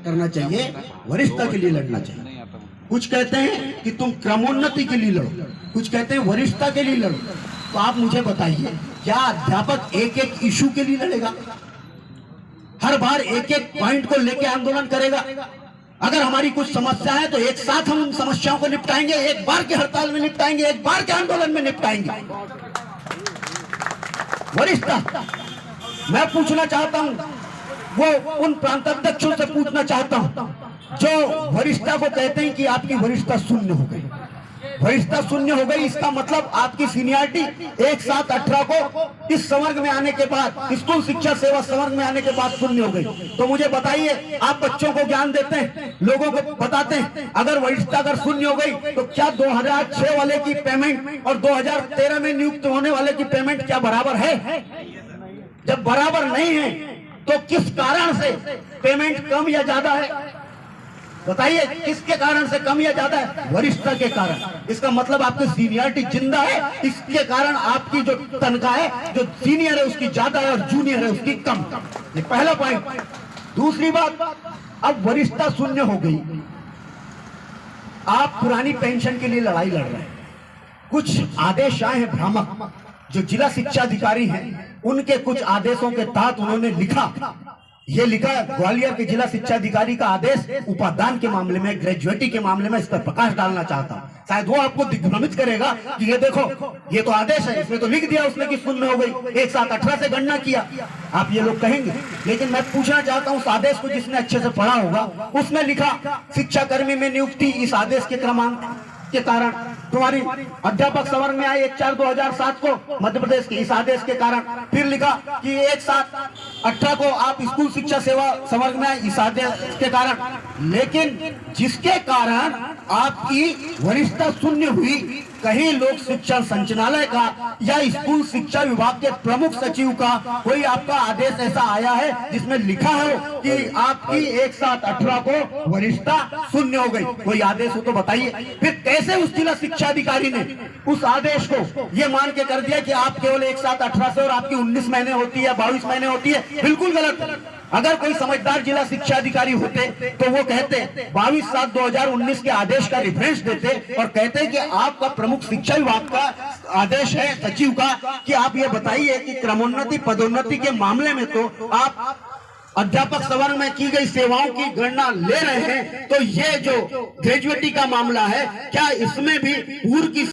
करना चाहिए, वरिष्ठता के लिए लड़ना चाहिए। कुछ कहते हैं कि तुम क्रमोन्नति के लिए लड़ो, कुछ कहते हैं वरिष्ठता के लिए लड़ो। तो आप मुझे बताइए, क्या अध्यापक एक एक इशू के लिए लड़ेगा? हर बार एक एक पॉइंट को लेकर आंदोलन करेगा? अगर हमारी कुछ समस्या है तो एक साथ हम उन समस्याओं को निपटाएंगे, एक बार के हड़ताल में निपटाएंगे, एक बार के आंदोलन में निपटाएंगे। वरिष्ठता मैं पूछना चाहता हूं, वो उन प्रांताध्यक्षों से पूछना चाहता हूं जो वरिष्ठता को कहते हैं कि आपकी वरिष्ठता शून्य हो गई। वरिष्ठता शून्य हो गई, इसका मतलब आपकी सीनियरिटी 1/7/18 को इस संवर्ग में आने के बाद, स्कूल शिक्षा सेवा संवर्ग में आने के बाद शून्य हो गई। तो मुझे बताइए, आप बच्चों को ज्ञान देते हैं, लोगों को बताते हैं, अगर वरिष्ठता अगर शून्य हो गई तो क्या 2006 वाले की पेमेंट और 2013 में नियुक्त होने वाले की पेमेंट क्या बराबर है? जब बराबर नहीं है तो किस कारण से पेमेंट कम या ज्यादा है? बताइए, किसके कारण से कम या ज्यादा है? वरिष्ठता के कारण। इसका मतलब आपकी सीनियरिटी जिंदा है, इसके कारण आपकी जो तनख्वाह है, जो सीनियर है उसकी ज्यादा है और जूनियर है उसकी कम। ये पहला पॉइंट। दूसरी बात, अब वरिष्ठता शून्य हो गई, आप पुरानी पेंशन के लिए लड़ाई लड़ रहे हैं। कुछ आदेश आए हैं भ्रामक, जो जिला शिक्षा अधिकारी हैं उनके कुछ आदेशों के तहत उन्होंने ये लिखा ग्वालियर के जिला शिक्षा अधिकारी का आदेश उपादान के मामले में, ग्रेजुएटी के मामले में, इस पर प्रकाश डालना चाहता हूं। शायद वो आपको दिग्भ्रमित करेगा कि ये देखो, ये तो आदेश है, इसमें तो लिख दिया उसने कि शून्य हो गई, 1/7/18 से गणना किया, आप ये लोग कहेंगे। लेकिन मैं पूछना चाहता हूं, उस आदेश को जिसने अच्छे से पढ़ा होगा, उसमें लिखा शिक्षा कर्मी में नियुक्ति इस आदेश के क्रमांक के कारण तुम्हारी अध्यापक संवर्ग में आई 1/4/2007 को मध्य प्रदेश के इस आदेश के कारण। फिर लिखा कि 1/7/18 को आप स्कूल शिक्षा सेवा संवर्ग में आए इस आदेश के कारण। लेकिन जिसके कारण आपकी वरिष्ठता शून्य हुई, कहीं लोक शिक्षा संचालनालय का या स्कूल शिक्षा विभाग के प्रमुख सचिव का कोई आपका आदेश ऐसा आया है जिसमें लिखा है कि आपकी 1/7/18 को वरिष्ठता शून्य हो गई? कोई आदेश हो तो बताइए। फिर कैसे उस जिला शिक्षा अधिकारी ने उस आदेश को ये मान के कर दिया कि आप केवल 1/7/18 से और आपकी 19 महीने होती है, 22 महीने होती है? बिल्कुल गलत। अगर कोई समझदार जिला शिक्षा अधिकारी होते तो वो कहते 22/7/2019 के आदेश का रेफरेंस देते और कहते कि आपका प्रमुख शिक्षा विभाग का आदेश है, सचिव का, कि आप ये बताइए कि क्रमोन्नति पदोन्नति के मामले में तो आप अध्यापक संवर्ग में की गई सेवाओं की गणना ले रहे हैं, तो ये जो ग्रेजुएटी का मामला है, क्या इसमें भी पूर्व की